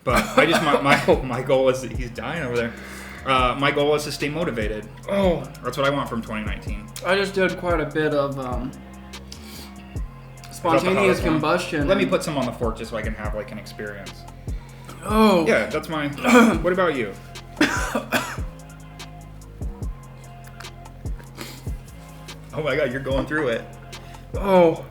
But I just my goal is he's dying over there. My goal is to stay motivated. Oh, That's what I want from 2019. I just did quite a bit of spontaneous combustion. Let me put some on the fork just so I can have like an experience. Oh. Yeah, that's mine. What about you? Oh my god, you're going through it. Oh.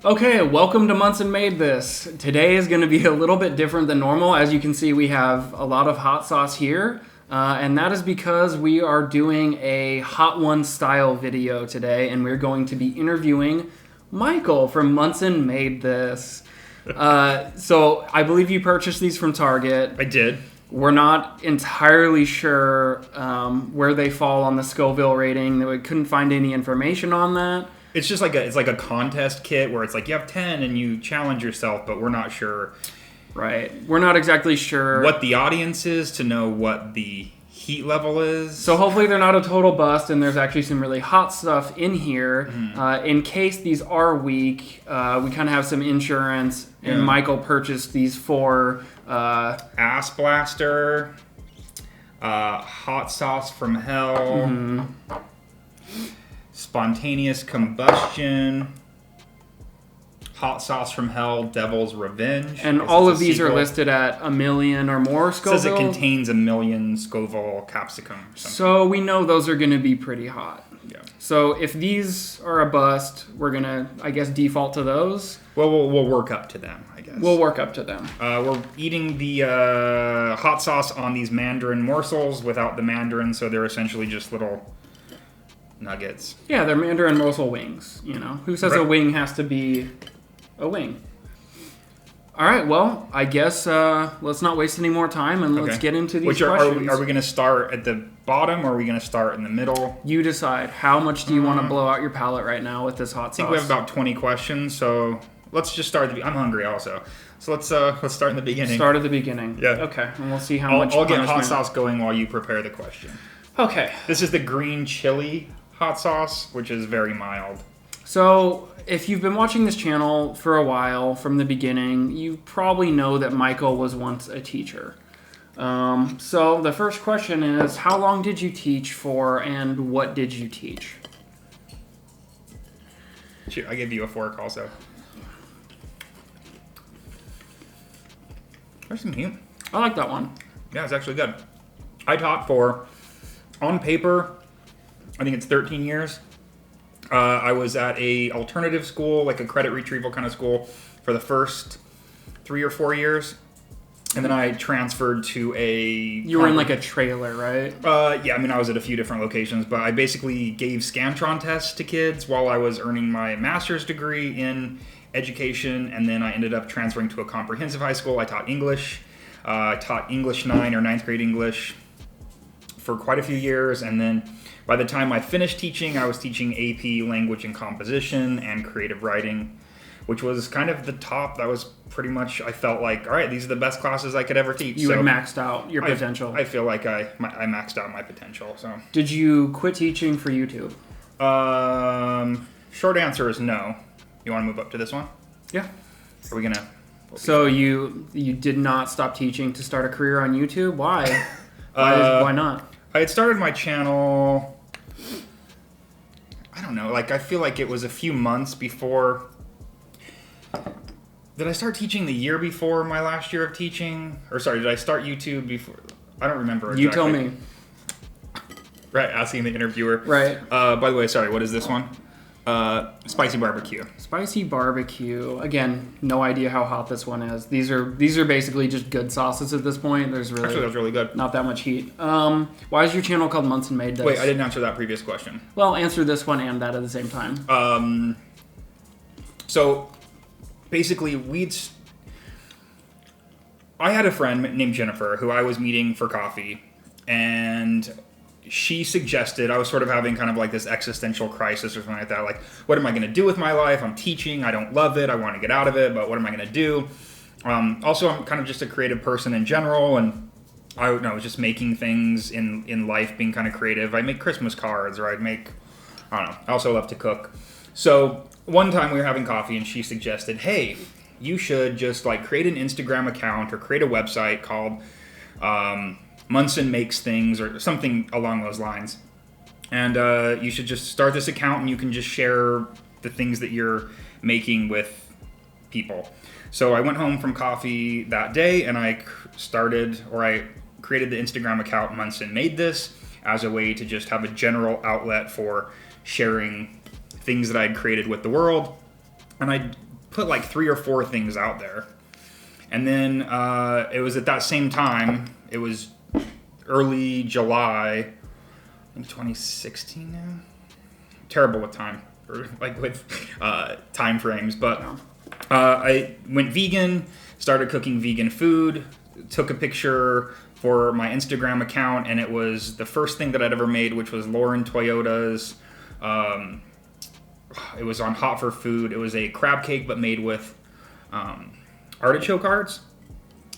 Okay, welcome to Monson Made This. Today is going to be a little bit different than normal. As you can see, we have a lot of hot sauce here, and that is because we are doing a Hot One style video today, and we're going to be interviewing Michael from Monson Made This. So I believe you purchased these from Target. I did. We're not entirely sure where they fall on the Scoville rating. We couldn't find any information on that. It's just like a contest kit where it's like you have 10 and you challenge yourself, but we're not sure. Right. We're not exactly sure What the audience is to know what the heat level is. So hopefully they're not a total bust and there's actually some really hot stuff in here. In case these are weak, we kind of have some insurance, and Michael purchased these for Ass Blaster, Hot Sauce from Hell, Spontaneous Combustion, Hot Sauce from Hell, Devil's Revenge. And all of these are listed at 1 million or more Scoville. It says it contains 1 million Scoville capsicum. Or something. So we know those are going to be pretty hot. Yeah. So if these are a bust, we're going to, I guess, default to those. Well, we'll work up to them, I guess. We'll work up to them. We're eating the hot sauce on these mandarin morsels without the mandarin, so they're essentially just little nuggets. Yeah, they're mandarin morsel wings, you know. Who says a wing has to be a wing? All right, well, I guess let's not waste any more time and let's get into these questions. Are we going to start at the bottom or are we going to start in the middle? You decide. How much do you want to blow out your palate right now with this hot sauce? I think we have about 20 questions, so let's just start. I'm hungry also. So let's start in the beginning. Start at the beginning. Yeah. Okay, and we'll see how much I'll get hot sauce going while you prepare the question. Okay. This is the green chili hot sauce, which is very mild. So, if you've been watching this channel for a while, from the beginning, you probably know that Michael was once a teacher. So, the first question is, how long did you teach for, and what did you teach? Shoot, I gave you a fork also. There's some heat. I like that one. Yeah, it's actually good. I taught for, on paper, I think it's 13 years. I was at a alternative school, like a credit retrieval kind of school, for the first 3 or 4 years. And then I transferred to a... You were in like a trailer, right? Yeah, I mean, I was at a few different locations, but I basically gave Scantron tests to kids while I was earning my master's degree in education, and then I ended up transferring to a comprehensive high school. I taught English. I taught English 9 or 9th grade English for quite a few years, and then by the time I finished teaching, I was teaching AP Language and Composition and Creative Writing, which was kind of the top. That was pretty much, I felt like, all right, these are the best classes I could ever teach. You had maxed out your potential. I feel like I maxed out my potential. So. Did you quit teaching for YouTube? Short answer is no. You want to move up to this one? Yeah. Are we going to... So you did not stop teaching to start a career on YouTube? Why? Why not? I had started my channel... I don't know, like I feel like it was a few months before. Did I start teaching the year before my last year of teaching? Or sorry, did I start YouTube before? I don't remember exactly. You tell me. Right, asking the interviewer. Right. By the way, sorry, what is this one? Spicy barbecue. Spicy barbecue. Again, no idea how hot this one is. These are basically just good sauces at this point. There's really actually, that was really good. Not that much heat. Why is your channel called Monson Made This? Wait, I didn't answer that previous question. Well, answer this one and that at the same time. So basically, I had a friend named Jennifer who I was meeting for coffee, and she suggested, I was sort of having kind of like this existential crisis or something like that. Like, what am I going to do with my life? I'm teaching. I don't love it. I want to get out of it, but what am I going to do? Also, I'm kind of just a creative person in general, and I was just making things in life, being kind of creative. I make Christmas cards, or I don't know. I also love to cook. So one time we were having coffee, and she suggested, hey, you should just like create an Instagram account or create a website called Munson Makes Things or something along those lines. And you should just start this account and you can just share the things that you're making with people. So I went home from coffee that day and I created the Instagram account Monson Made This as a way to just have a general outlet for sharing things that I'd created with the world. And I put like 3 or 4 things out there. And then it was at that same time, it was early July, I think 2016 now. Terrible with time, or like with time frames. But I went vegan, started cooking vegan food, took a picture for my Instagram account, and it was the first thing that I'd ever made, which was Lauren Toyota's. It was on Hot for Food. It was a crab cake, but made with artichoke hearts.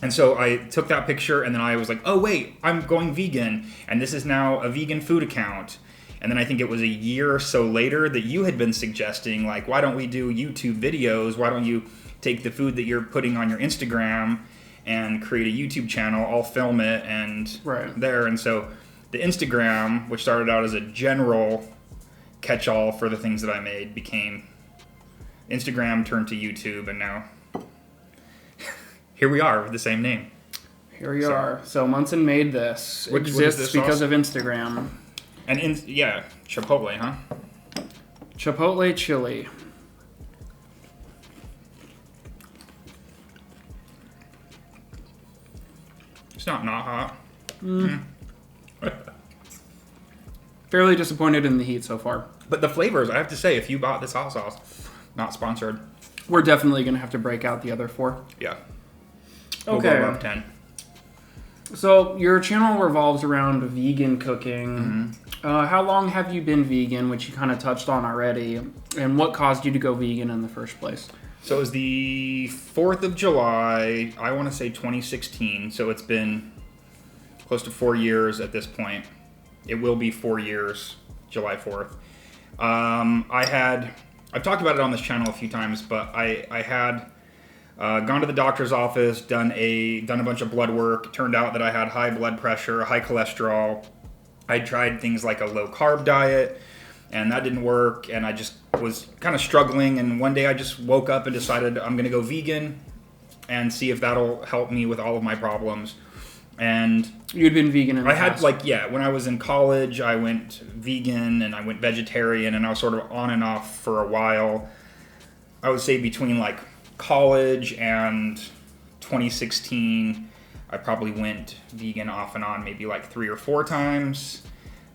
And so I took that picture and then I was like, oh wait, I'm going vegan. And this is now a vegan food account. And then I think it was a year or so later that you had been suggesting, like, why don't we do YouTube videos? Why don't you take the food that you're putting on your Instagram and create a YouTube channel? I'll film it and there. And so the Instagram, which started out as a general catch-all for the things that I made, became Instagram, turned to YouTube, and now here we are with the same name. Here we are. So Monson Made This. It exists because of Instagram. And Chipotle, huh? Chipotle chili. It's not hot. Fairly disappointed in the heat so far. But the flavors, I have to say, if you bought this hot sauce, not sponsored. We're definitely going to have to break out the other 4. Yeah. Okay. We'll go above 10. So your channel revolves around vegan cooking. How long have you been vegan, which you kind of touched on already, and what caused you to go vegan in the first place? So it was the 4th of July, I want to say 2016, so it's been close to 4 years at this point. It will be 4 years, July 4th. I've talked about it on this channel a few times, but I had gone to the doctor's office, done a bunch of blood work. It turned out that I had high blood pressure, high cholesterol. I tried things like a low carb diet, and that didn't work. And I just was kind of struggling. And one day I just woke up and decided I'm going to go vegan and see if that'll help me with all of my problems. And you'd been vegan in the past? When I was in college, I went vegan and I went vegetarian, and I was sort of on and off for a while. I would say between like college and 2016, I probably went vegan off and on maybe like 3 or 4 times,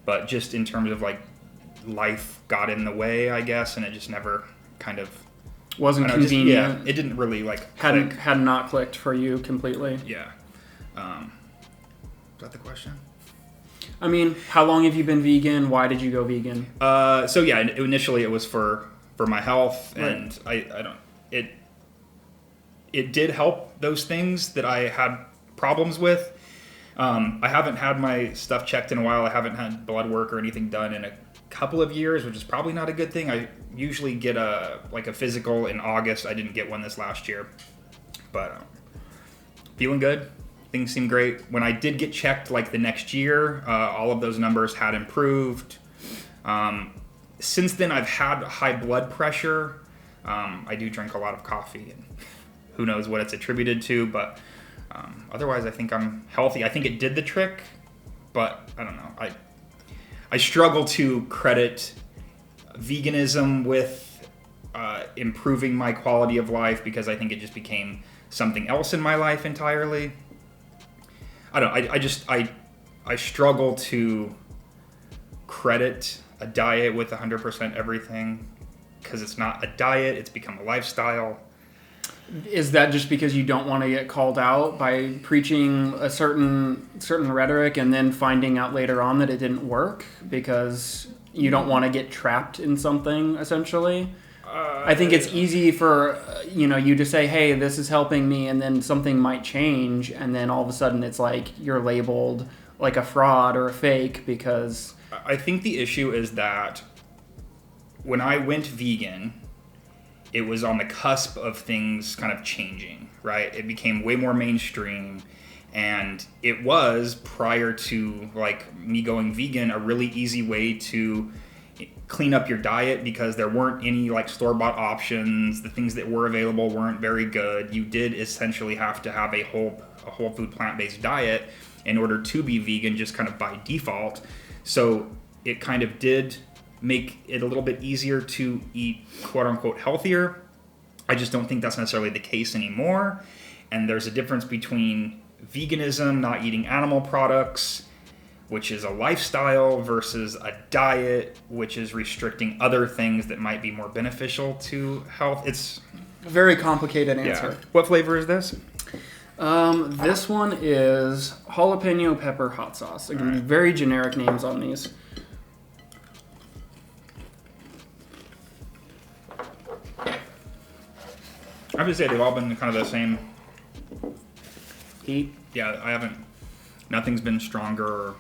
but just in terms of like life got in the way, I guess, and it just never kind of wasn't convenient. It didn't really like had not clicked for you completely. Yeah. Is that the question? I mean, how long have you been vegan? Why did you go vegan? Initially it was for my health, and it did help those things that I had problems with. I haven't had my stuff checked in a while. I haven't had blood work or anything done in a couple of years, which is probably not a good thing. I usually get a physical in August. I didn't get one this last year, but feeling good. Things seem great. When I did get checked like the next year, all of those numbers had improved. Since then, I've had high blood pressure. I do drink a lot of coffee, and who knows what it's attributed to, but otherwise I think I'm healthy. I think it did the trick, but I don't know. I struggle to credit veganism with improving my quality of life, because I think it just became something else in my life entirely. I don't know. I struggle to credit a diet with 100% everything, because it's not a diet. It's become a lifestyle. Is that just because you don't want to get called out by preaching a certain rhetoric and then finding out later on that it didn't work because you don't want to get trapped in something, essentially? I think it's easy for you to say, hey, this is helping me, and then something might change, and then all of a sudden it's like you're labeled like a fraud or a fake because... I think the issue is that when I went vegan, it was on the cusp of things kind of changing, right? It became way more mainstream, and it was, prior to like me going vegan, a really easy way to clean up your diet because there weren't any like store-bought options. The things that were available weren't very good. You did essentially have to have a whole food plant-based diet in order to be vegan, just kind of by default. So it kind of did make it a little bit easier to eat quote-unquote healthier. I just don't think that's necessarily the case anymore. And there's a difference between veganism, not eating animal products, which is a lifestyle, versus a diet, which is restricting other things that might be more beneficial to health. It's a very complicated answer. Yeah. What flavor is this? This one is jalapeno pepper hot sauce. Again, right. Very generic names on these. I have to say they've all been kind of the same heat. Yeah, nothing's been stronger or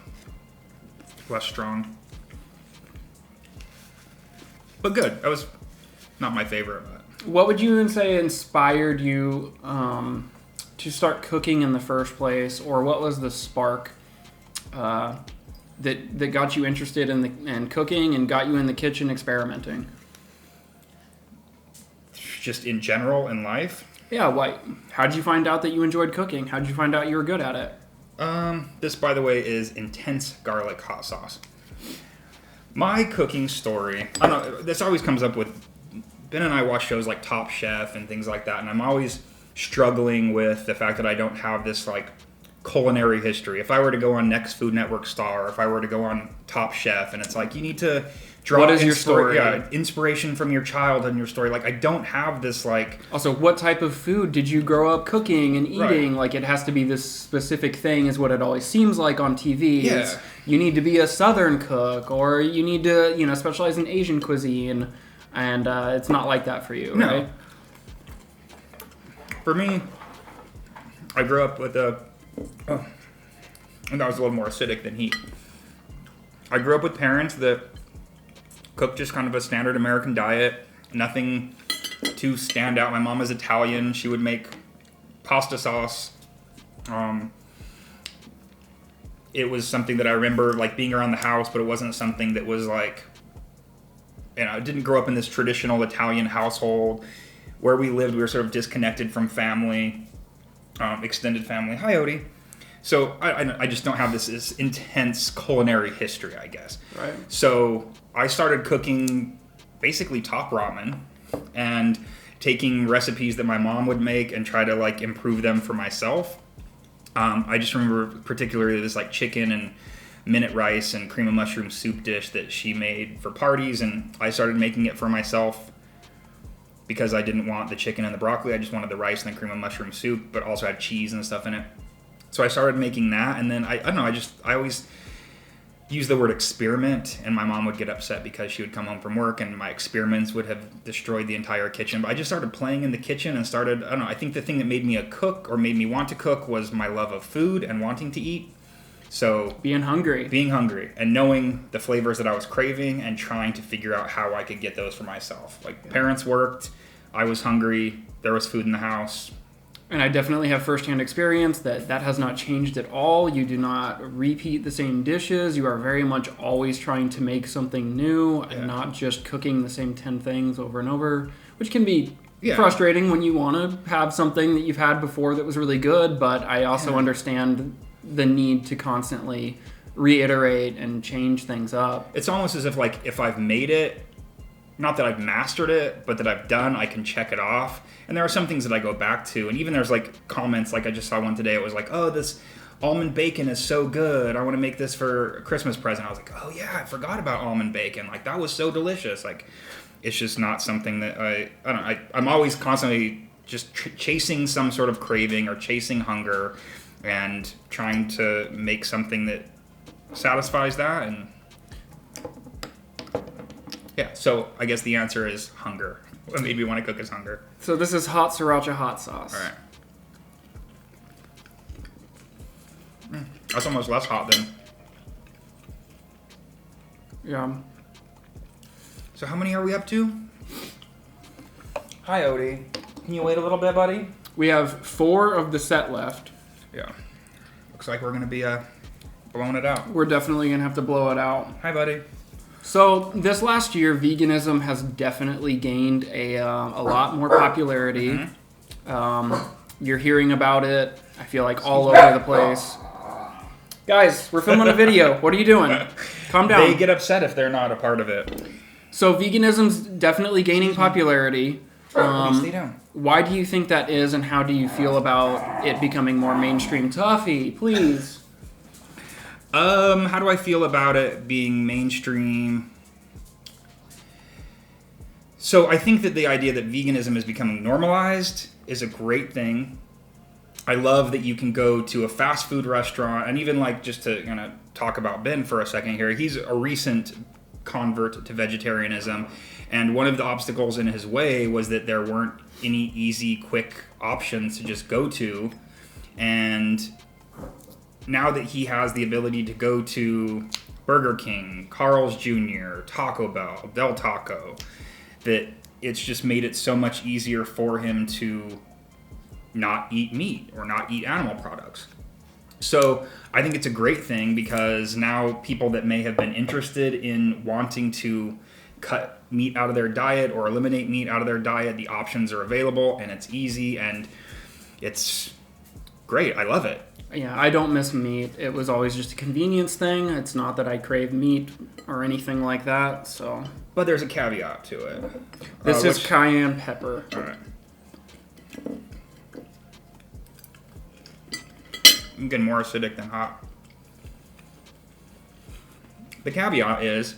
less strong. But good. That was not my favorite. But. What would you say inspired you to start cooking in the first place, or what was the spark that got you interested in cooking and got you in the kitchen experimenting? Just in general in life? Yeah, how did you find out that you enjoyed cooking? How did you find out you were good at it? This, by the way, is intense garlic hot sauce. My cooking story, I don't know, this always comes up with, Ben and I watch shows like Top Chef and things like that, and I'm always struggling with the fact that I don't have this like culinary history. If I were to go on Next Food Network Star, if I were to go on Top Chef, and it's like, you need to draw what is your story? Yeah, inspiration from your childhood and your story. Like, I don't have this, like... Also, what type of food did you grow up cooking and eating? Right. Like, it has to be this specific thing is what it always seems like on TV. Yeah. You need to be a Southern cook, or you need to, specialize in Asian cuisine, and it's not like that for you, right? For me, I grew up with and that was a little more acidic than heat. I grew up with parents that cooked just kind of a standard American diet, nothing to stand out. My mom is Italian. She would make pasta sauce. It was something that I remember like being around the house, but it wasn't something that was like, I didn't grow up in this traditional Italian household. Where we lived, we were sort of disconnected from family, extended family. Hi, Odie. So I just don't have this intense culinary history, I guess. Right. So I started cooking basically top ramen and taking recipes that my mom would make and try to like improve them for myself. I just remember particularly this like chicken and minute rice and cream of mushroom soup dish that she made for parties, and I started making it for myself because I didn't want the chicken and the broccoli. I just wanted the rice and the cream of mushroom soup, but also had cheese and stuff in it. So I started making that, and then I don't know, I always use the word experiment, and my mom would get upset because she would come home from work and my experiments would have destroyed the entire kitchen. But I just started playing in the kitchen and started, I don't know, I think the thing that made me a cook or made me want to cook was my love of food and wanting to eat. So being hungry and knowing the flavors that I was craving and trying to figure out how I could get those for myself. Like, parents worked, I was hungry, there was food in the house. And I definitely have firsthand experience that has not changed at all. You do not repeat the same dishes. You are very much always trying to make something new and not just cooking the same 10 things over and over, which can be frustrating when you want to have something that you've had before that was really good. But I also understand the need to constantly reiterate and change things up. It's almost as if, like, if I've made it, not that I've mastered it, but that I've done, I can check it off. And there are some things that I go back to. And even there's like comments, like I just saw one today. It was like, oh, this almond bacon is so good. I want to make this for a Christmas present. I was like, oh yeah, I forgot about almond bacon. Like, that was so delicious. Like, it's just not something that I'm always constantly just chasing some sort of craving or chasing hunger and trying to make something that satisfies that. And yeah, so I guess the answer is hunger. What made me want to cook is hunger. So this is hot sriracha hot sauce. All right. That's almost less hot than. Yeah. So how many are we up to? Hi, Odie. Can you wait a little bit, buddy? We have 4 of the set left. Yeah. Looks like we're going to be blowing it out. We're definitely going to have to blow it out. Hi, buddy. So this last year, veganism has definitely gained a lot more popularity. You're hearing about it, I feel like, all over the place. Guys, we're filming a video. What are you doing? Calm down. They get upset if they're not a part of it. So veganism's definitely gaining popularity. Stay down. Why do you think that is, and how do you feel about it becoming more mainstream? Tuffy, please. How do I feel about it being mainstream? So I think that the idea that veganism is becoming normalized is a great thing. I love that you can go to a fast food restaurant, and even like, just to kind of talk about Ben for a second here, he's a recent convert to vegetarianism, and one of the obstacles in his way was that there weren't any easy, quick options to just go to. And now that he has the ability to go to Burger King, Carl's Jr., Taco Bell, Del Taco, that it's just made it so much easier for him to not eat meat or not eat animal products. So I think it's a great thing, because now people that may have been interested in wanting to cut meat out of their diet or eliminate meat out of their diet, the options are available, and it's easy, and it's great. I love it. Yeah, I don't miss meat. It was always just a convenience thing. It's not that I crave meat or anything like that, so. But there's a caveat to it. This is cayenne pepper. All right. I'm getting more acidic than hot. The caveat is,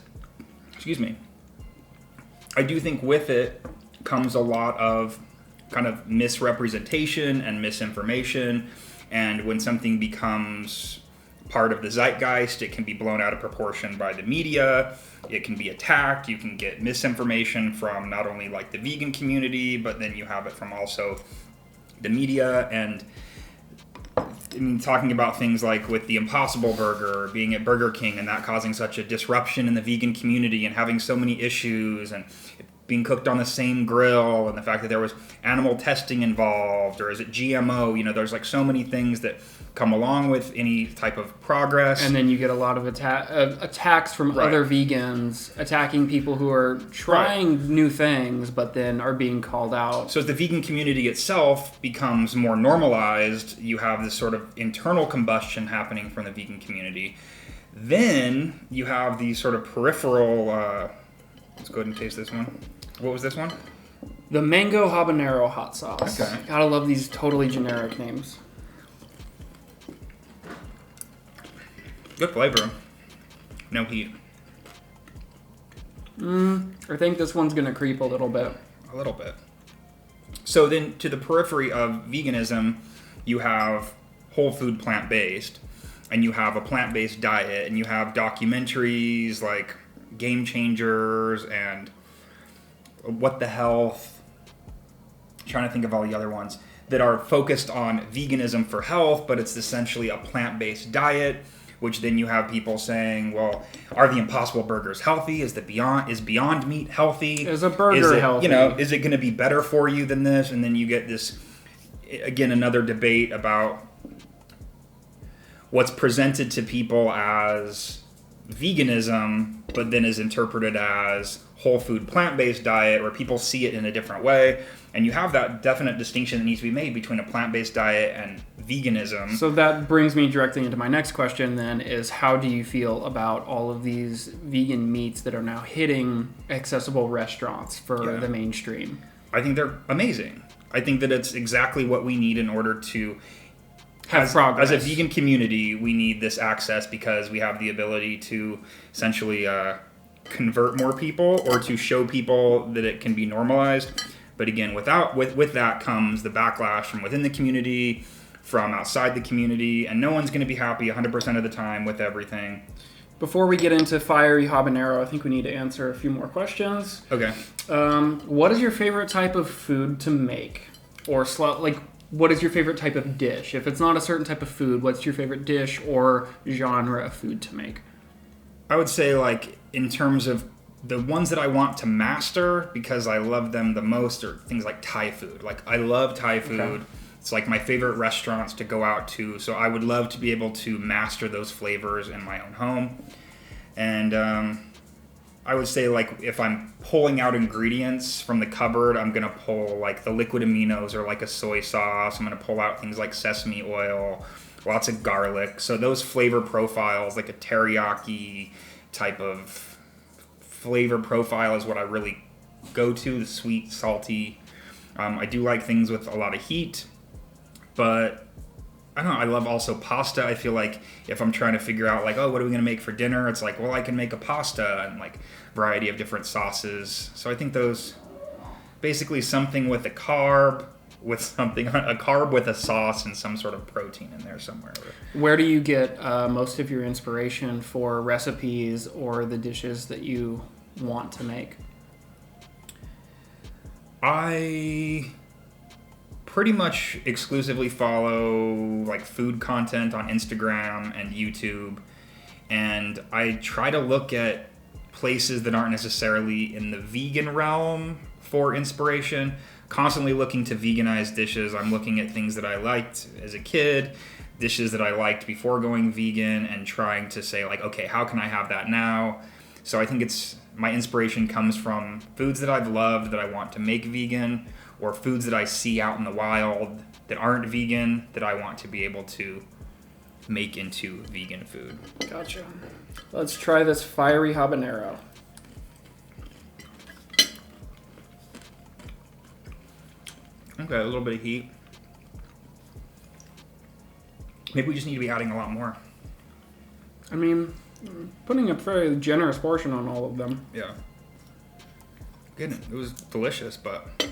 excuse me, I do think with it comes a lot of kind of misrepresentation and misinformation. And when something becomes part of the zeitgeist, it can be blown out of proportion by the media. It can be attacked. You can get misinformation from not only like the vegan community, but then you have it from also the media. And I mean, talking about things like with the Impossible Burger being at Burger King and that causing such a disruption in the vegan community and having so many issues, and it being cooked on the same grill, and the fact that there was animal testing involved, or is it GMO? You know, there's like so many things that come along with any type of progress. And then you get a lot of attacks from Right. other vegans attacking people who are trying new things, but then are being called out. So as the vegan community itself becomes more normalized, you have this sort of internal combustion happening from the vegan community. Then you have these sort of peripheral, let's go ahead and taste this one. What was this one? The mango habanero hot sauce. Okay. Gotta love these totally generic names. Good flavor. No heat. I think this one's gonna creep a little bit. A little bit. So then to the periphery of veganism, you have whole food plant-based, and you have a plant-based diet, and you have documentaries like Game Changers and What the Health. I'm trying to think of all the other ones that are focused on veganism for health, but it's essentially a plant-based diet, which then you have people saying, well, are the Impossible Burgers healthy? Is Beyond Meat healthy? Is a burger healthy? You know, is it going to be better for you than this? And then you get this, again, another debate about what's presented to people as veganism, but then is interpreted as whole food plant-based diet, where people see it in a different way. And you have that definite distinction that needs to be made between a plant-based diet and veganism. So that brings me directly into my next question then, is how do you feel about all of these vegan meats that are now hitting accessible restaurants for the mainstream? I think they're amazing. I think that it's exactly what we need in order to have progress. As a vegan community, we need this access because we have the ability to essentially convert more people, or to show people that it can be normalized. But again, with that comes the backlash from within the community, from outside the community, and no one's going to be happy 100% of the time with everything. Before we get into fiery habanero, I think we need to answer a few more questions. Okay. What is your favorite type of food to make? Or what is your favorite type of dish? If it's not a certain type of food, what's your favorite dish or genre of food to make? I would say, like, in terms of the ones that I want to master because I love them the most are things like Thai food. Like, I love Thai food. Okay. It's like my favorite restaurants to go out to. So I would love to be able to master those flavors in my own home. And I would say, like, if I'm pulling out ingredients from the cupboard, I'm going to pull, like, the liquid aminos or, like, a soy sauce. I'm going to pull out things like sesame oil, lots of garlic. So those flavor profiles, like a teriyaki type of flavor profile is what I really go to, the sweet, salty. I do like things with a lot of heat, but I don't know, I love also pasta. I feel like if I'm trying to figure out, like, oh, what are we going to make for dinner? It's like, well, I can make a pasta and, like, variety of different sauces. So I think those, basically something with a carb, with a sauce and some sort of protein in there somewhere. Where do you get most of your inspiration for recipes or the dishes that you want to make? I pretty much exclusively follow, like, food content on Instagram and YouTube, and I try to look at places that aren't necessarily in the vegan realm for inspiration. Constantly looking to veganize dishes. I'm looking at things that I liked as a kid, dishes that I liked before going vegan, and trying to say, like, okay, how can I have that now? So I think my inspiration comes from foods that I've loved that I want to make vegan, or foods that I see out in the wild that aren't vegan that I want to be able to make into vegan food. Gotcha. Let's try this fiery habanero. Okay, a little bit of heat. Maybe we just need to be adding a lot more. I mean, putting a very generous portion on all of them. Yeah. Good. It was delicious, but...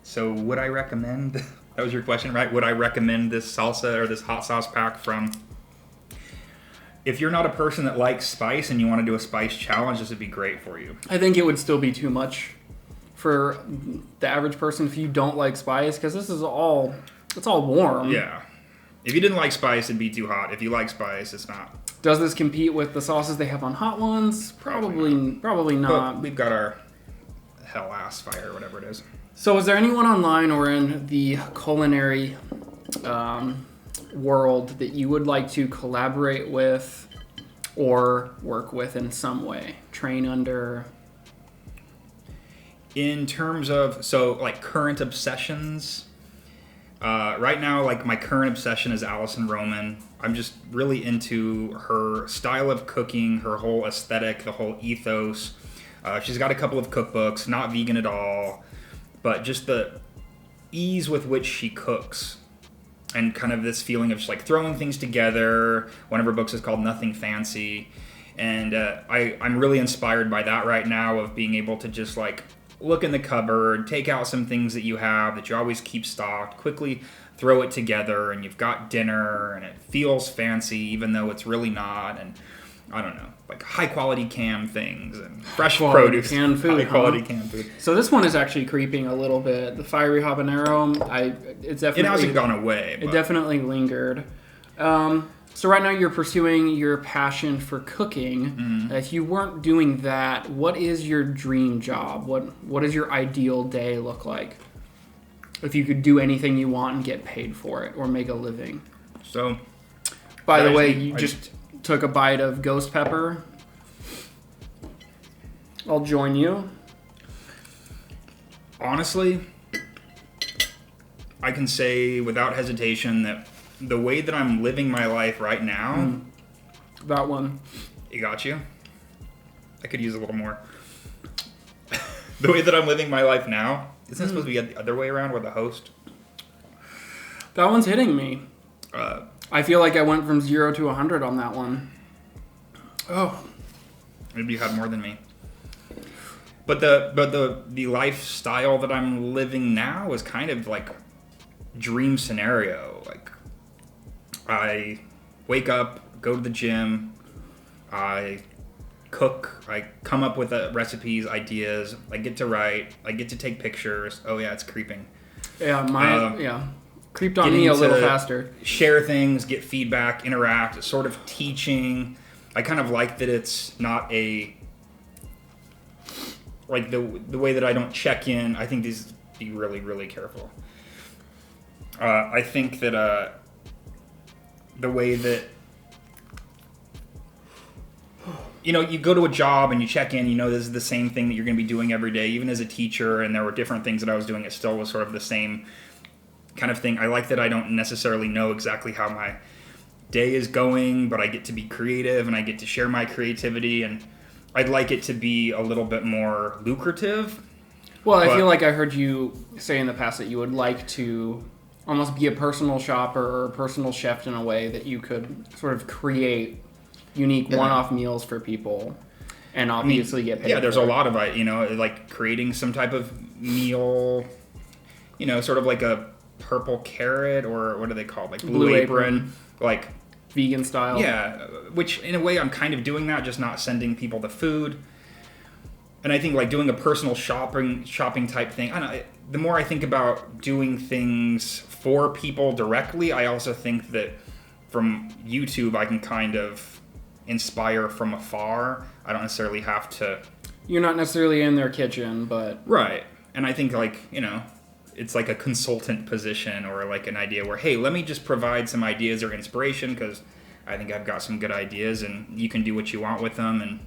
So would I recommend... That was your question, right? Would I recommend this salsa or this hot sauce pack from... If you're not a person that likes spice and you want to do a spice challenge, this would be great for you. I think it would still be too much for the average person if you don't like spice, because it's all warm. Yeah. If you didn't like spice, it'd be too hot. If you like spice, it's not. Does this compete with the sauces they have on Hot Ones? Probably not. But we've got our hell ass fire, whatever it is. So is there anyone online or in the culinary world that you would like to collaborate with or work with in some way, train under? In terms of, so, like, current obsessions, right now, like, my current obsession is Alison Roman. I'm just really into her style of cooking, her whole aesthetic, the whole ethos. She's got a couple of cookbooks, not vegan at all, but just the ease with which she cooks. And kind of this feeling of just, like, throwing things together. One of her books is called Nothing Fancy. And I'm really inspired by that right now, of being able to just, like, look in the cupboard, take out some things that you have that you always keep stocked, quickly throw it together, and you've got dinner, and it feels fancy even though it's really not. And I don't know, like, high-quality canned things and fresh produce. Canned food, high-quality canned food. So this one is actually creeping a little bit. The fiery habanero, it hasn't gone away. It definitely lingered. So right now you're pursuing your passion for cooking. Mm-hmm. If you weren't doing that, what is your dream job? What does your ideal day look like? If you could do anything you want and get paid for it or make a living. So, by the way, you just took a bite of ghost pepper. I'll join you. Honestly, I can say without hesitation that the way that I'm living my life right now... That one. It got you? I could use a little more. The way that I'm living my life now, isn't it supposed to be the other way around, where the host? That one's hitting me. I feel like I went from 0 to 100 on that one. Oh. Maybe you had more than me. But the lifestyle that I'm living now is kind of like dream scenario. Like, I wake up, go to the gym, I cook, I come up with recipes, ideas, I get to write, I get to take pictures. Oh yeah, it's creeping. Yeah, creeped on me a little faster. Share things, get feedback, interact, sort of teaching. I kind of like that it's not like the way that I don't check in. I think these be really, really careful. I think that the way that, you know, you go to a job and you check in, you know, this is the same thing that you're going to be doing every day, even as a teacher, and there were different things that I was doing. It still was sort of the same kind of thing. I like that I don't necessarily know exactly how my day is going, but I get to be creative and I get to share my creativity, and I'd like it to be a little bit more lucrative. Well, I feel like I heard you say in the past that you would like to almost be a personal shopper or a personal chef in a way that you could sort of create unique one-off meals for people and obviously get paid. Yeah, there's a lot of it, you know, like creating some type of meal, you know, sort of like a purple carrot, or what are they called? Like blue apron. Like vegan style. Yeah, which in a way I'm kind of doing that, just not sending people the food. And I think like doing a personal shopping type thing, I don't know, the more I think about doing things for people directly, I also think that from YouTube I can kind of inspire from afar. I don't necessarily have to... You're not necessarily in their kitchen, but... Right. And I think like, you know, it's like a consultant position, or like an idea where, hey, let me just provide some ideas or inspiration because I think I've got some good ideas and you can do what you want with them, and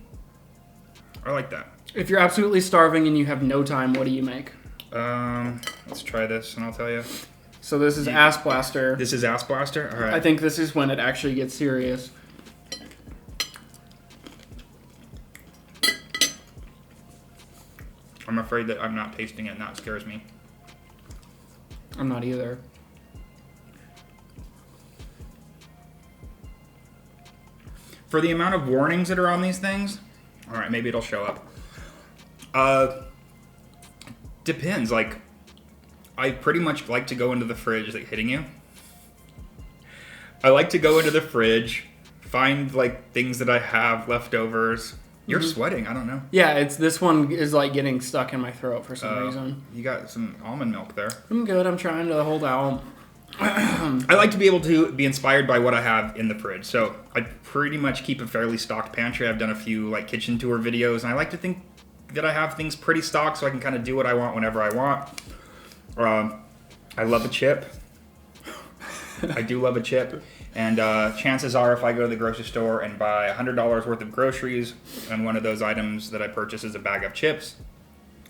I like that. If you're absolutely starving and you have no time, what do you make? Let's try this and I'll tell you. So this is Ass Blaster. This is Ass Blaster? All right. I think this is when it actually gets serious. I'm afraid that I'm not tasting it, and that scares me. I'm not either. For the amount of warnings that are on these things, all right, maybe it'll show up. Depends. Like, I pretty much like to go into the fridge. Is it hitting you? I like to go into the fridge, find like things that I have leftovers. You're sweating. I don't know. Yeah, it's this one is like getting stuck in my throat for some reason. You got some almond milk there. I'm good. I'm trying to hold out. I like to be able to be inspired by what I have in the fridge. So I pretty much keep a fairly stocked pantry. I've done a few like kitchen tour videos, and I like to think that I have things pretty stocked so I can kind of do what I want whenever I want. I love a chip. I do love a chip. And chances are if I go to the grocery store and buy $100 worth of groceries, and one of those items that I purchase is a bag of chips,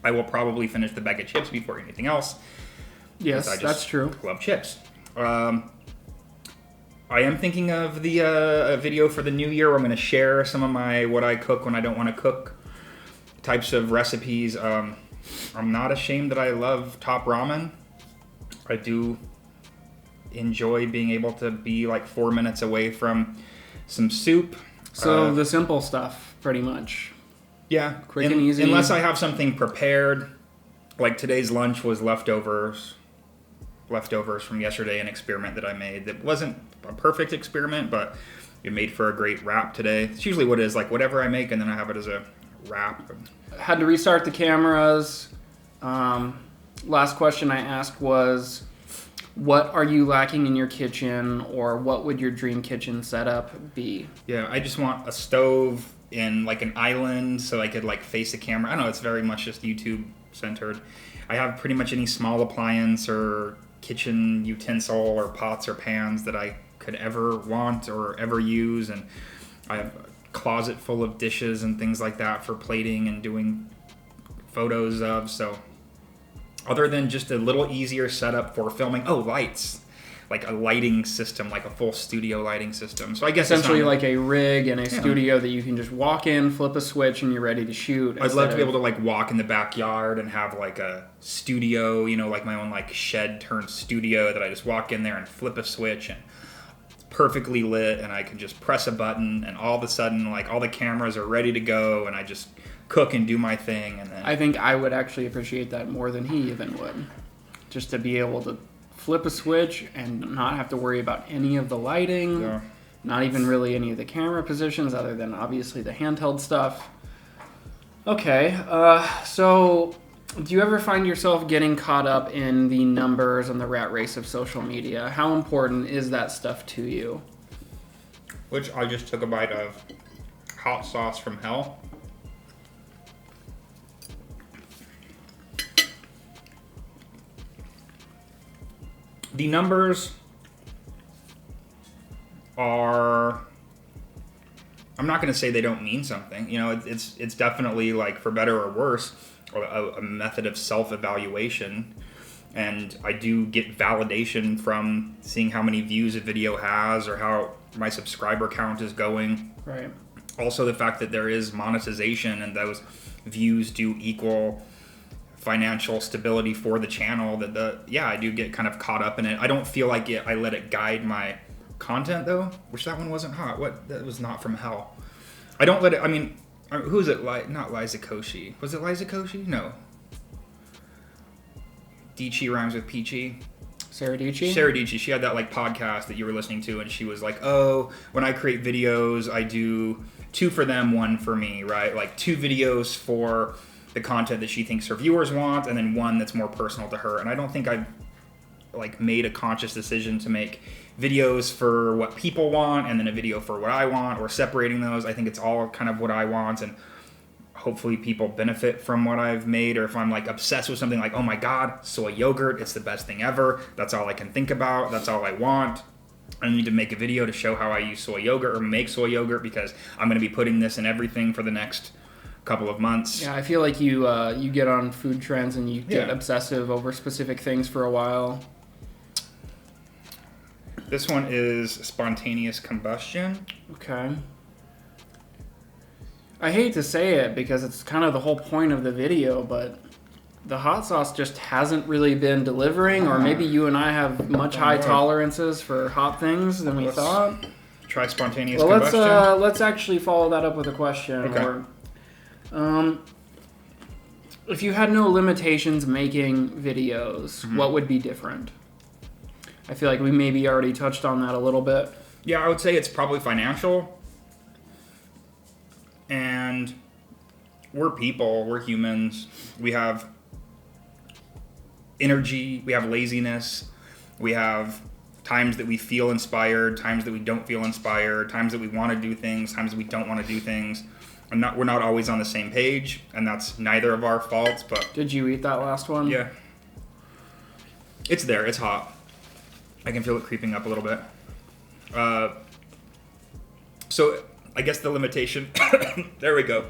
I will probably finish the bag of chips before anything else. Yes, that's true. Love chips. I am thinking of the a video for the new year where I'm going to share some of my what I cook when I don't want to cook types of recipes. I'm not ashamed that I love top ramen. I do enjoy being able to be like 4 minutes away from some soup. So the simple stuff, pretty much. Yeah. Quick and easy. Unless I have something prepared. Like today's lunch was leftovers from yesterday, an experiment that I made that wasn't a perfect experiment, but it made for a great wrap today. It's usually what it is, like whatever I make, and then I have it as a wrap. Had to restart the cameras. Last question I asked was, what are you lacking in your kitchen, or what would your dream kitchen setup be? Yeah, I just want a stove in like an island so I could like face the camera. I don't know, it's very much just YouTube centered. I have pretty much any small appliance or kitchen utensil or pots or pans that I could ever want or ever use, and I have a closet full of dishes and things like that for plating and doing photos of. So other than just a little easier setup for filming, lights, like a lighting system, like a full studio lighting system. So I guess essentially like a rig and a studio that you can just walk in, flip a switch, and you're ready to shoot. I'd love to be able to like walk in the backyard and have like a studio, like my own like shed turned studio that I just walk in there and flip a switch and perfectly lit, and I could just press a button, and all of a sudden, like, all the cameras are ready to go, and I just cook and do my thing. And then I think I would actually appreciate that more than he even would. Just to be able to flip a switch and not have to worry about any of the lighting, Yeah. not even really any of the camera positions other than obviously the handheld stuff. Okay, so do you ever find yourself getting caught up in the numbers and the rat race of social media? How important is that stuff to you? Which I just took a bite of hot sauce from hell. The numbers are, I'm not going to say they don't mean something. You know, it's definitely, like, for better or worse, a method of self-evaluation. And I do get validation from seeing how many views a video has or how my subscriber count is going. Right. Also, the fact that there is monetization and those views do equal financial stability for the channel. I do get kind of caught up in it. I don't feel like I let it guide my content, though. Which that one wasn't hot. That was not from hell. I don't let it. I mean, who is it? Not Liza Koshy. Was it Liza Koshy? No. Dichi rhymes with Peachy. Sarah Dietschy? Sarah Dietschy. She had that, like, podcast that you were listening to, and she was like, "Oh, when I create videos, I do 2 for them, 1 for me," right? Like 2 videos for the content that she thinks her viewers want, and then 1 that's more personal to her. And I don't think I've, like, made a conscious decision to make videos for what people want and then a video for what I want, or separating those. I think it's all kind of what I want, and hopefully people benefit from what I've made. Or if I'm, like, obsessed with something, like, oh my god, soy yogurt, it's the best thing ever, that's all I can think about, that's all I want, I need to make a video to show how I use soy yogurt or make soy yogurt because I'm going to be putting this in everything for the next couple of months. Yeah, I feel like you get on food trends and you get obsessive over specific things for a while. This one is spontaneous combustion. Okay. I hate to say it because it's kind of the whole point of the video, but the hot sauce just hasn't really been delivering, or maybe you and I have much high tolerances for hot things than we thought. Try spontaneous combustion. Let's actually follow that up with a question. Okay. If you had no limitations making videos, what would be different? I feel like we maybe already touched on that a little bit. Yeah, I would say it's probably financial. And we're people, we're humans. We have energy, we have laziness, we have times that we feel inspired, times that we don't feel inspired, times that we want to do things, times that we don't want to do things. We're not always on the same page, and that's neither of our faults. But did you eat that last one? Yeah. It's there, it's hot. I can feel it creeping up a little bit. So I guess the limitation, there we go.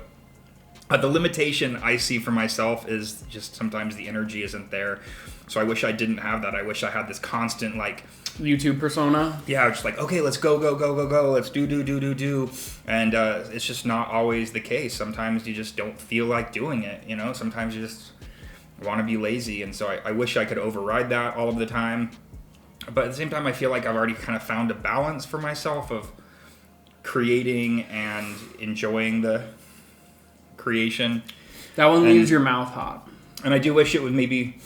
The limitation I see for myself is just sometimes the energy isn't there. So I wish I didn't have that. I wish I had this constant, like, YouTube persona. Yeah, just like, okay, let's go. Let's do. And it's just not always the case. Sometimes you just don't feel like doing it, you know? Sometimes you just want to be lazy. And so I wish I could override that all of the time. But at the same time, I feel like I've already kind of found a balance for myself of creating and enjoying the creation. That one leaves your mouth hot. And I do wish it would maybe...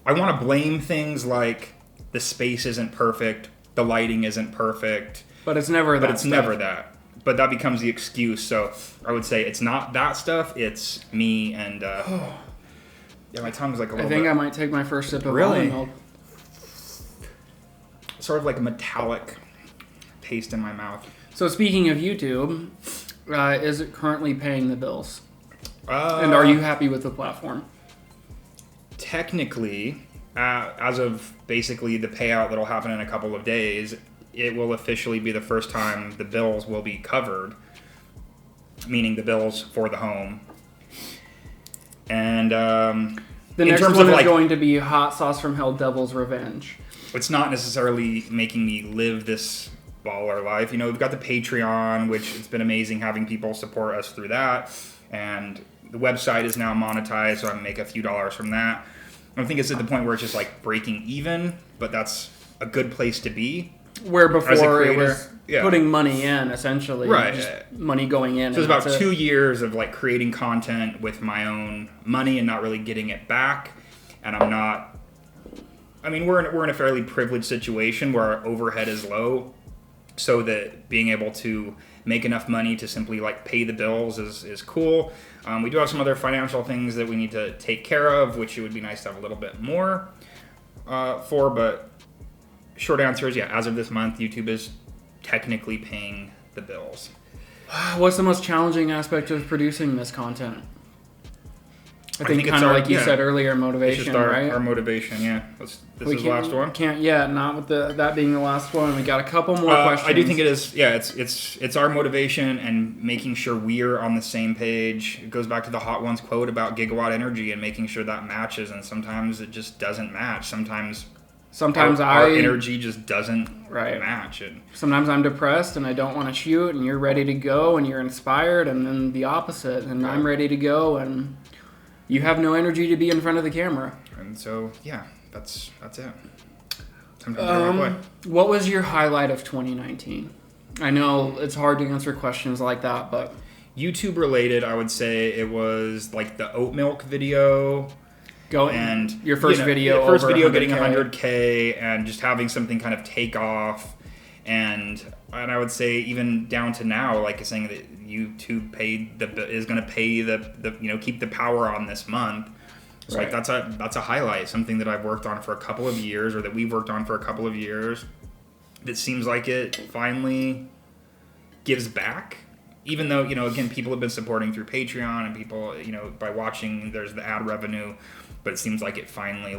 I want to blame things like the space isn't perfect, the lighting isn't perfect. But it's never that. But it's never that. But that becomes the excuse. So I would say it's not that stuff, it's me and... yeah, my tongue's like a little bit... I think I might take my first sip of Really? almond milk. Sort of like a metallic taste in my mouth. So speaking of YouTube, is it currently paying the bills? And are you happy with the platform? Technically, as of basically the payout that'll happen in a couple of days, it will officially be the first time the bills will be covered, meaning the bills for the home. And the next one is going to be Hot Sauce from Hell Devil's Revenge. It's not necessarily making me live this baller life. You know, we've got the Patreon, which it's been amazing having people support us through that. And the website is now monetized, so I make a few dollars from that. I don't think it's at the point where it's just like breaking even, but that's a good place to be. Where as a before it creator. was putting money in, essentially. Right. Just money going in. So it was about 2 years of like creating content with my own money and not really getting it back. And we're in a fairly privileged situation where our overhead is low, so that being able to make enough money to simply like pay the bills is cool. We do have some other financial things that we need to take care of, which it would be nice to have a little bit more for, but short answer is, as of this month, YouTube is technically paying the bills. What's the most challenging aspect of producing this content? I think it's kind of our, like you said earlier, motivation, it's just our, right? Our motivation, This is the last one? Not with that being the last one. We got a couple more questions. I do think it is, it's our motivation and making sure we're on the same page. It goes back to the Hot Ones quote about gigawatt energy and making sure that matches, and sometimes it just doesn't match. Sometimes our energy just doesn't match. And sometimes I'm depressed and I don't want to shoot, and you're ready to go and you're inspired, and then the opposite, and I'm ready to go and you have no energy to be in front of the camera. And so, that's it. Sometimes what was your highlight of 2019? I know it's hard to answer questions like that, but YouTube related, I would say it was like the oat milk video. And your first video, getting 100K and just having something kind of take off, and I would say even down to now, like saying that YouTube is going to pay the keep the power on this month. So like that's a highlight, something that I've worked on for a couple of years, or that we've worked on for a couple of years. That seems like it finally gives back. Even though, again, people have been supporting through Patreon, and people, by watching, there's the ad revenue. But it seems like it finally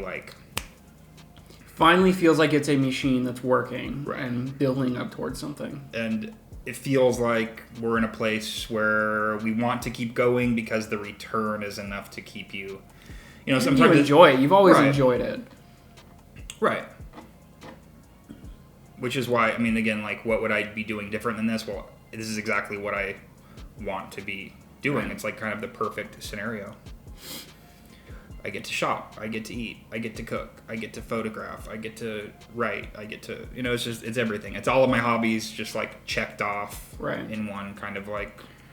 feels like it's a machine that's working and building up towards something. And it feels like we're in a place where we want to keep going because the return is enough to keep you, sometimes you enjoy it. You've always enjoyed it. Right. Which is why, again, what would I be doing different than this? Well, this is exactly what I want to be doing. Right. It's like kind of the perfect scenario. I get to shop, I get to eat, I get to cook, I get to photograph, I get to write, I get to, it's everything. It's all of my hobbies just checked off in one kind of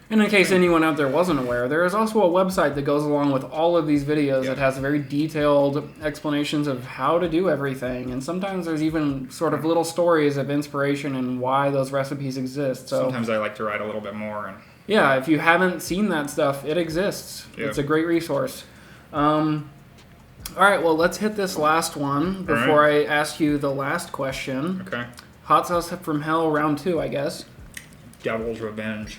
And in case anyone out there wasn't aware, there is also a website that goes along with all of these videos that has very detailed explanations of how to do everything. And sometimes there's even sort of little stories of inspiration and why those recipes exist. So sometimes I like to write a little bit more. And if you haven't seen that stuff, it exists. Yep. It's a great resource. All right, well, let's hit this last one before I ask you the last question. Okay. Hot Sauce from Hell, round 2, I guess. Devil's Revenge.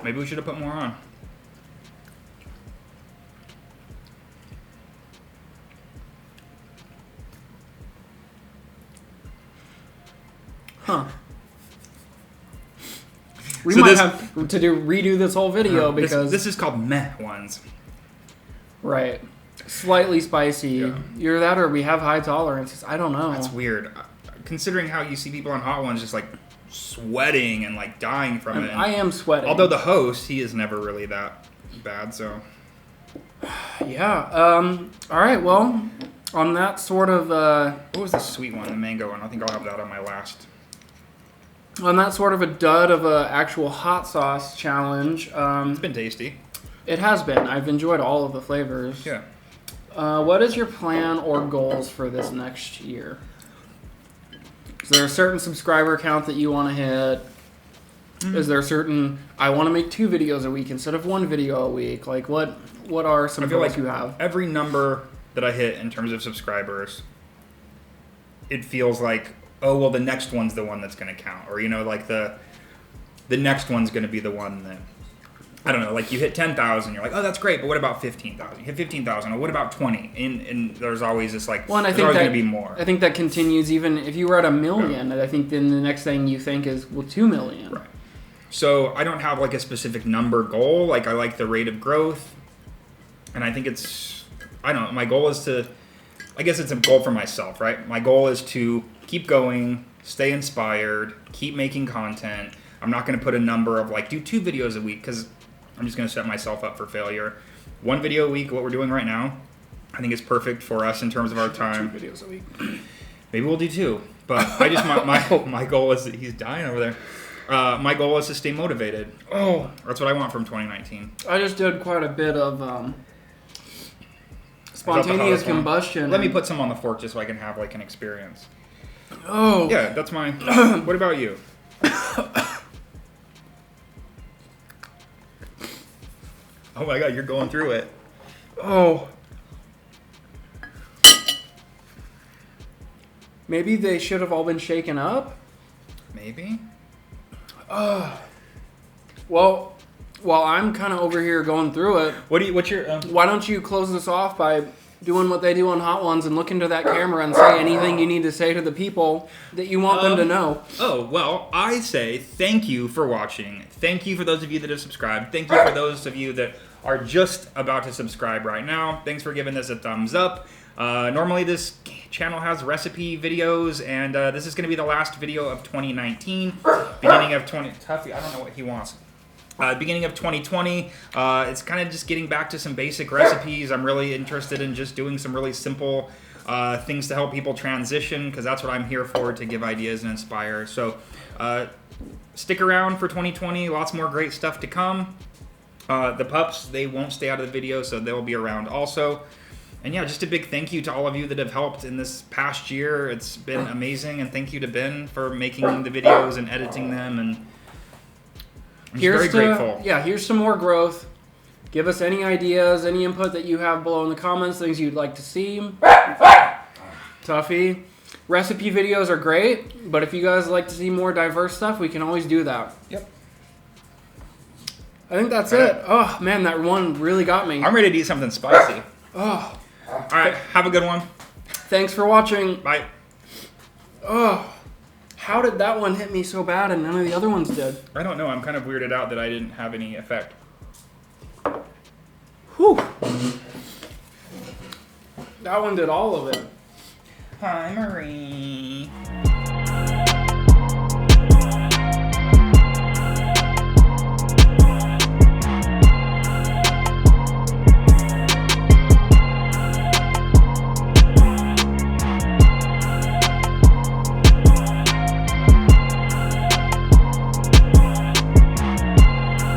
Maybe we should have put more on. Huh. We might have to redo this whole video because this is called Meh Ones. Right. Slightly spicy. Yeah. Either that or we have high tolerances. I don't know. That's weird. Considering how you see people on Hot Ones just sweating and dying from it. I am sweating. Although the host, he is never really that bad, so. Yeah. All right, well, on that sort of... what was the sweet one, the mango one? I think I'll have that on my last. On that sort of a dud of an actual hot sauce challenge. It's been tasty. It has been. I've enjoyed all of the flavors. Yeah. What is your plan or goals for this next year? Is there a certain subscriber count that you want to hit? Mm-hmm. Is there a certain, I want to make 2 videos a week instead of 1 video a week? What are some goals you have? Every number that I hit in terms of subscribers, it feels like, oh, well, the next one's the one that's going to count. Or, the next one's going to be the one that, I don't know, you hit 10,000, you're like, oh, that's great, but what about 15,000? You hit 15,000, or what about 20? And there's always this, well, and I think always going to be more. I think that continues even if you were at 1 million, I think then the next thing you think is, 2 million. Right. So I don't have, a specific number goal. I like the rate of growth. And I think I don't know, my goal is to, I guess it's a goal for myself, right? My goal is to keep going, stay inspired, keep making content. I'm not going to put a number of do 2 videos a week because I'm just going to set myself up for failure. 1 video a week, what we're doing right now, I think it's perfect for us in terms of our time. 2 videos a week. Maybe we'll do 2. But I just my goal is that he's dying over there. My goal is to stay motivated. Oh, that's what I want from 2019. I just did quite a bit of spontaneous combustion. Let me put some on the fork just so I can have like an experience. Oh. Yeah, that's mine. What about you? Oh my god, you're going through it. Oh. Maybe they should have all been shaken up? Maybe. Well, while I'm kind of over here going through it, what's your why don't you close this off by doing what they do on Hot Ones and look into that camera and say anything you need to say to the people that you want them to know? Oh, well, I say thank you for watching. Thank you for those of you that have subscribed. Thank you for those of you that are just about to subscribe right now. Thanks for giving this a thumbs up. Normally this channel has recipe videos, and this is going to be the last video of 2019. Beginning of Tuffy, I don't know what he wants. Beginning of 2020, it's kind of just getting back to some basic recipes. I'm really interested in just doing some really simple things to help people transition, because that's what I'm here for, to give ideas and inspire. So stick around for 2020. Lots more great stuff to come. The pups, they won't stay out of the video, so they'll be around also. And yeah, just a big thank you to all of you that have helped in this past year. It's been amazing, and thank you to Ben for making the videos and editing them, and I'm very grateful. Yeah, here's some more growth. Give us any ideas, any input that you have below in the comments, things you'd like to see. Tuffy. Recipe videos are great, but if you guys like to see more diverse stuff, we can always do that. Yep. I think that's it. Oh, man, that one really got me. I'm ready to eat something spicy. Oh. All right, have a good one. Thanks for watching. Bye. Oh, how did that one hit me so bad and none of the other ones did? I don't know. I'm kind of weirded out that I didn't have any effect. Whew. That one did all of it. Hi, Marie.